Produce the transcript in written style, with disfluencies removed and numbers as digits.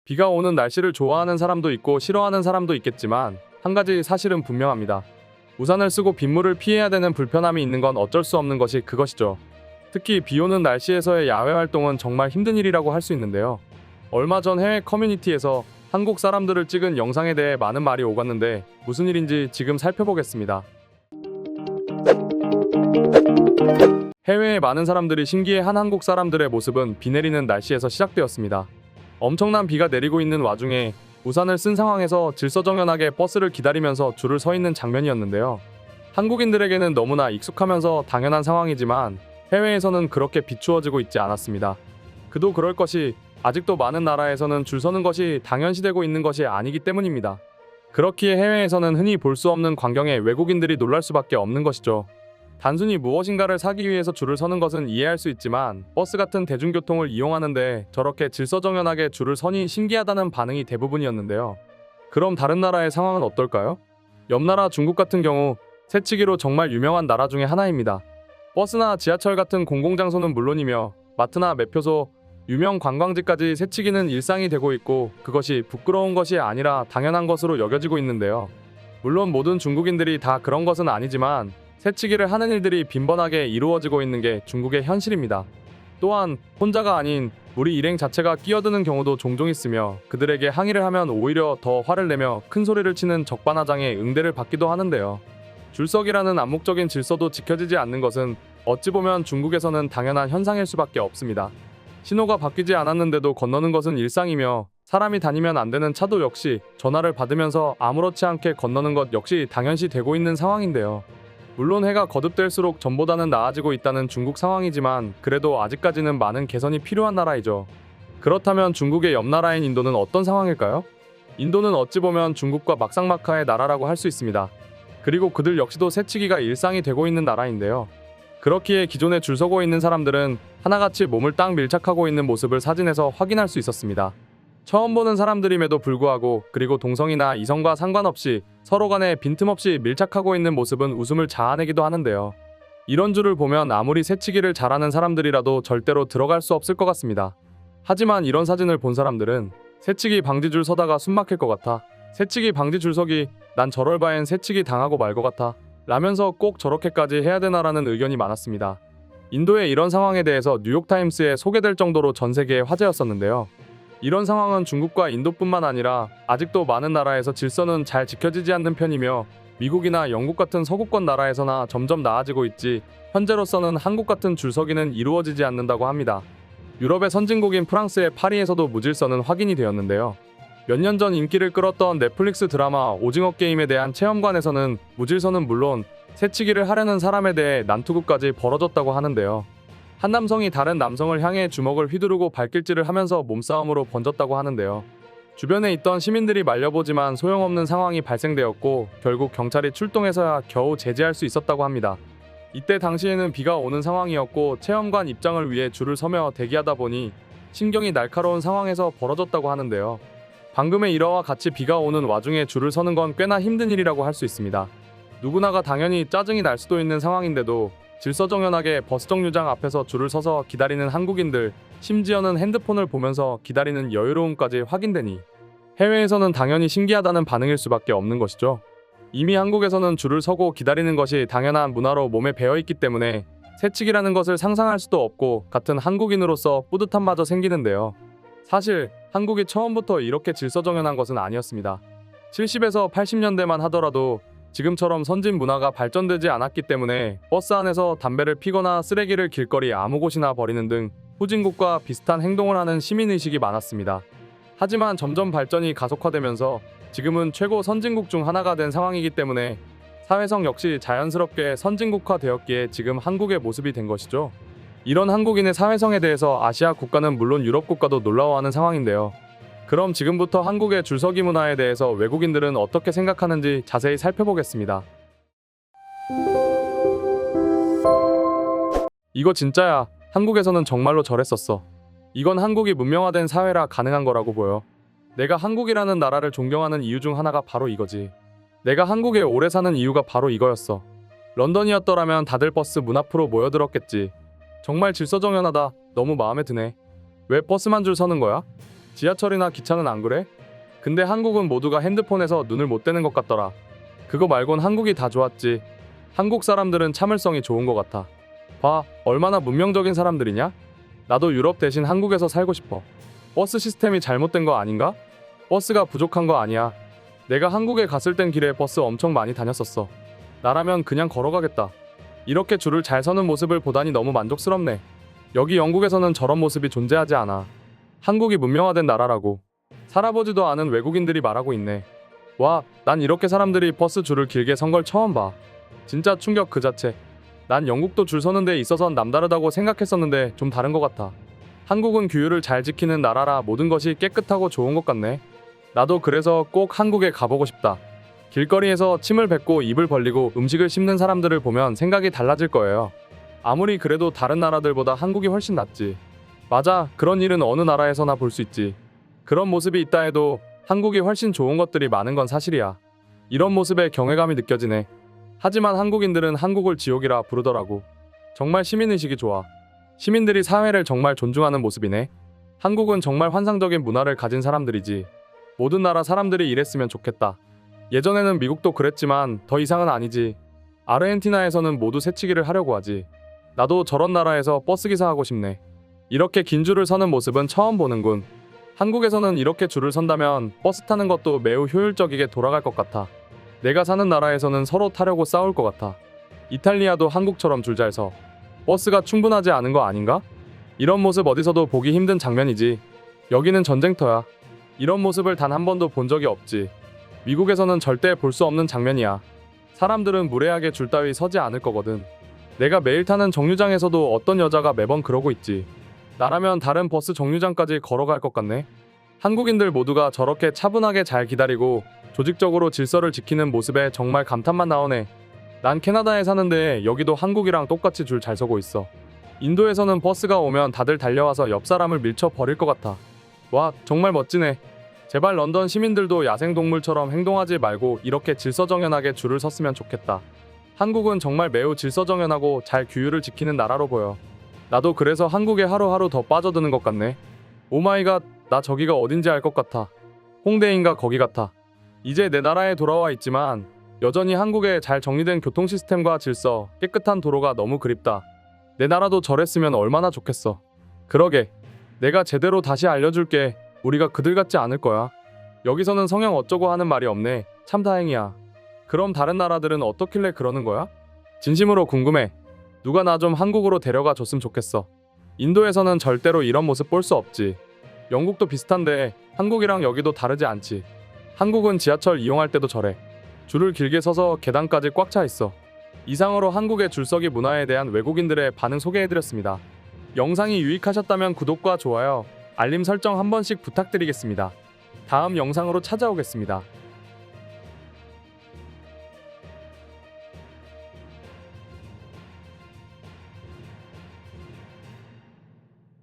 비가 오는 날씨를 좋아하는 사람도 있고 싫어하는 사람도 있겠지만 한 가지 사실은 분명합니다. 우산을 쓰고 빗물을 피해야 되는 불편함이 있는 건 어쩔 수 없는 것이 그것이죠. 특히 비 오는 날씨에서의 야외 활동은 정말 힘든 일이라고 할 수 있는데요. 얼마 전 해외 커뮤니티에서 한국 사람들을 찍은 영상에 대해 많은 말이 오갔는데 무슨 일인지 지금 살펴보겠습니다. 해외의 많은 사람들이 신기해한 한국 사람들의 모습은 비 내리는 날씨에서 시작되었습니다. 엄청난 비가 내리고 있는 와중에 우산을 쓴 상황에서 질서정연하게 버스를 기다리면서 줄을 서 있는 장면이었는데요. 한국인들에게는 너무나 익숙하면서 당연한 상황이지만 해외에서는 그렇게 비추어지고 있지 않았습니다. 그도 그럴 것이 아직도 많은 나라에서는 줄 서는 것이 당연시되고 있는 것이 아니기 때문입니다. 그렇기에 해외에서는 흔히 볼 수 없는 광경에 외국인들이 놀랄 수밖에 없는 것이죠. 단순히 무엇인가를 사기 위해서 줄을 서는 것은 이해할 수 있지만 버스 같은 대중교통을 이용하는데 저렇게 질서정연하게 줄을 서니 신기하다는 반응이 대부분이었는데요. 그럼 다른 나라의 상황은 어떨까요? 옆 나라 중국 같은 경우 새치기로 정말 유명한 나라 중에 하나입니다. 버스나 지하철 같은 공공장소는 물론이며 마트나 매표소, 유명 관광지까지 새치기는 일상이 되고 있고 그것이 부끄러운 것이 아니라 당연한 것으로 여겨지고 있는데요. 물론 모든 중국인들이 다 그런 것은 아니지만 새치기를 하는 일들이 빈번하게 이루어지고 있는 게 중국의 현실입니다. 또한 혼자가 아닌 무리 일행 자체가 끼어드는 경우도 종종 있으며 그들에게 항의를 하면 오히려 더 화를 내며 큰 소리를 치는 적반하장의 응대를 받기도 하는데요. 줄서기라는 암묵적인 질서도 지켜지지 않는 것은 어찌 보면 중국에서는 당연한 현상일 수밖에 없습니다. 신호가 바뀌지 않았는데도 건너는 것은 일상이며 사람이 다니면 안 되는 차도 역시 전화를 받으면서 아무렇지 않게 건너는 것 역시 당연시 되고 있는 상황인데요. 물론 해가 거듭될수록 전보다는 나아지고 있다는 중국 상황이지만 그래도 아직까지는 많은 개선이 필요한 나라이죠. 그렇다면 중국의 옆 나라인 인도는 어떤 상황일까요? 인도는 어찌 보면 중국과 막상막하의 나라라고 할 수 있습니다. 그리고 그들 역시도 새치기가 일상이 되고 있는 나라인데요. 그렇기에 기존에 줄 서고 있는 사람들은 하나같이 몸을 딱 밀착하고 있는 모습을 사진에서 확인할 수 있었습니다. 처음 보는 사람들임에도 불구하고 그리고 동성이나 이성과 상관없이 서로 간에 빈틈없이 밀착하고 있는 모습은 웃음을 자아내기도 하는데요. 이런 줄을 보면 아무리 새치기를 잘하는 사람들이라도 절대로 들어갈 수 없을 것 같습니다. 하지만 이런 사진을 본 사람들은 새치기 방지 줄 서다가 숨 막힐 것 같아, 새치기 방지 줄 서기, 난 저럴 바엔 새치기 당하고 말 것 같아 라면서 꼭 저렇게까지 해야 되나라는 의견이 많았습니다. 인도의 이런 상황에 대해서 뉴욕타임스에 소개될 정도로 전 세계의 화제였었는데요. 이런 상황은 중국과 인도뿐만 아니라 아직도 많은 나라에서 질서는 잘 지켜지지 않는 편이며 미국이나 영국 같은 서구권 나라에서나 점점 나아지고 있지 현재로서는 한국 같은 줄서기는 이루어지지 않는다고 합니다. 유럽의 선진국인 프랑스의 파리에서도 무질서는 확인이 되었는데요. 몇 년 전 인기를 끌었던 넷플릭스 드라마 오징어 게임에 대한 체험관에서는 무질서는 물론 새치기를 하려는 사람에 대해 난투극까지 벌어졌다고 하는데요. 한 남성이 다른 남성을 향해 주먹을 휘두르고 발길질을 하면서 몸싸움으로 번졌다고 하는데요. 주변에 있던 시민들이 말려보지만 소용없는 상황이 발생되었고 결국 경찰이 출동해서야 겨우 제재할 수 있었다고 합니다. 이때 당시에는 비가 오는 상황이었고 체험관 입장을 위해 줄을 서며 대기하다 보니 신경이 날카로운 상황에서 벌어졌다고 하는데요. 방금의 일화와 같이 비가 오는 와중에 줄을 서는 건 꽤나 힘든 일이라고 할 수 있습니다. 누구나가 당연히 짜증이 날 수도 있는 상황인데도 질서정연하게 버스 정류장 앞에서 줄을 서서 기다리는 한국인들, 심지어는 핸드폰을 보면서 기다리는 여유로움까지 확인되니 해외에서는 당연히 신기하다는 반응일 수밖에 없는 것이죠. 이미 한국에서는 줄을 서고 기다리는 것이 당연한 문화로 몸에 배어있기 때문에 새치기라는 것을 상상할 수도 없고 같은 한국인으로서 뿌듯함마저 생기는데요. 사실 한국이 처음부터 이렇게 질서정연한 것은 아니었습니다. 70에서 80년대만 하더라도 지금처럼 선진 문화가 발전되지 않았기 때문에 버스 안에서 담배를 피거나 쓰레기를 길거리 아무 곳이나 버리는 등 후진국과 비슷한 행동을 하는 시민의식이 많았습니다. 하지만 점점 발전이 가속화되면서 지금은 최고 선진국 중 하나가 된 상황이기 때문에 사회성 역시 자연스럽게 선진국화되었기에 지금 한국의 모습이 된 것이죠. 이런 한국인의 사회성에 대해서 아시아 국가는 물론 유럽 국가도 놀라워하는 상황인데요. 그럼 지금부터 한국의 줄서기 문화에 대해서 외국인들은 어떻게 생각하는지 자세히 살펴보겠습니다. 이거 진짜야. 한국에서는 정말로 저랬었어. 이건 한국이 문명화된 사회라 가능한 거라고 보여. 내가 한국이라는 나라를 존경하는 이유 중 하나가 바로 이거지. 내가 한국에 오래 사는 이유가 바로 이거였어. 런던이었더라면 다들 버스 문 앞으로 모여들었겠지. 정말 질서정연하다. 너무 마음에 드네. 왜 버스만 줄 서는 거야? 지하철이나 기차는 안 그래? 근데 한국은 모두가 핸드폰에서 눈을 못 떼는 것 같더라. 그거 말곤 한국이 다 좋았지. 한국 사람들은 참을성이 좋은 것 같아. 봐, 얼마나 문명적인 사람들이냐? 나도 유럽 대신 한국에서 살고 싶어. 버스 시스템이 잘못된 거 아닌가? 버스가 부족한 거 아니야. 내가 한국에 갔을 땐 길에 버스 엄청 많이 다녔었어. 나라면 그냥 걸어가겠다. 이렇게 줄을 잘 서는 모습을 보다니 너무 만족스럽네. 여기 영국에서는 저런 모습이 존재하지 않아. 한국이 문명화된 나라라고. 살아보지도 않은 외국인들이 말하고 있네. 와, 난 이렇게 사람들이 버스 줄을 길게 선 걸 처음 봐. 진짜 충격 그 자체. 난 영국도 줄 서는 데 있어선 남다르다고 생각했었는데 좀 다른 것 같아. 한국은 규율을 잘 지키는 나라라 모든 것이 깨끗하고 좋은 것 같네. 나도 그래서 꼭 한국에 가보고 싶다. 길거리에서 침을 뱉고 입을 벌리고 음식을 씹는 사람들을 보면 생각이 달라질 거예요. 아무리 그래도 다른 나라들보다 한국이 훨씬 낫지. 맞아, 그런 일은 어느 나라에서나 볼 수 있지. 그런 모습이 있다 해도 한국이 훨씬 좋은 것들이 많은 건 사실이야. 이런 모습에 경외감이 느껴지네. 하지만 한국인들은 한국을 지옥이라 부르더라고. 정말 시민의식이 좋아. 시민들이 사회를 정말 존중하는 모습이네. 한국은 정말 환상적인 문화를 가진 사람들이지. 모든 나라 사람들이 이랬으면 좋겠다. 예전에는 미국도 그랬지만 더 이상은 아니지. 아르헨티나에서는 모두 새치기를 하려고 하지. 나도 저런 나라에서 버스기사 하고 싶네. 이렇게 긴 줄을 서는 모습은 처음 보는군. 한국에서는 이렇게 줄을 선다면 버스 타는 것도 매우 효율적이게 돌아갈 것 같아. 내가 사는 나라에서는 서로 타려고 싸울 것 같아. 이탈리아도 한국처럼 줄 잘 서. 버스가 충분하지 않은 거 아닌가? 이런 모습 어디서도 보기 힘든 장면이지. 여기는 전쟁터야. 이런 모습을 단 한 번도 본 적이 없지. 미국에서는 절대 볼 수 없는 장면이야. 사람들은 무례하게 줄 따위 서지 않을 거거든. 내가 매일 타는 정류장에서도 어떤 여자가 매번 그러고 있지. 나라면 다른 버스 정류장까지 걸어갈 것 같네. 한국인들 모두가 저렇게 차분하게 잘 기다리고 조직적으로 질서를 지키는 모습에 정말 감탄만 나오네. 난 캐나다에 사는데 여기도 한국이랑 똑같이 줄 잘 서고 있어. 인도에서는 버스가 오면 다들 달려와서 옆 사람을 밀쳐 버릴 것 같아. 와, 정말 멋지네. 제발 런던 시민들도 야생동물처럼 행동하지 말고 이렇게 질서정연하게 줄을 섰으면 좋겠다. 한국은 정말 매우 질서정연하고 잘 규율을 지키는 나라로 보여. 나도 그래서 한국에 하루하루 더 빠져드는 것 같네. 오마이갓, 나 저기가 어딘지 알 것 같아. 홍대인가 거기 같아. 이제 내 나라에 돌아와 있지만 여전히 한국에 잘 정리된 교통 시스템과 질서, 깨끗한 도로가 너무 그립다. 내 나라도 저랬으면 얼마나 좋겠어. 그러게. 내가 제대로 다시 알려줄게. 우리가 그들 같지 않을 거야. 여기서는 성형 어쩌고 하는 말이 없네. 참 다행이야. 그럼 다른 나라들은 어떻길래 그러는 거야? 진심으로 궁금해. 누가 나 좀 한국으로 데려가 줬으면 좋겠어. 인도에서는 절대로 이런 모습 볼 수 없지. 영국도 비슷한데 한국이랑 여기도 다르지 않지. 한국은 지하철 이용할 때도 저래. 줄을 길게 서서 계단까지 꽉 차 있어. 이상으로 한국의 줄서기 문화에 대한 외국인들의 반응 소개해드렸습니다. 영상이 유익하셨다면 구독과 좋아요, 알림 설정 한 번씩 부탁드리겠습니다. 다음 영상으로 찾아오겠습니다.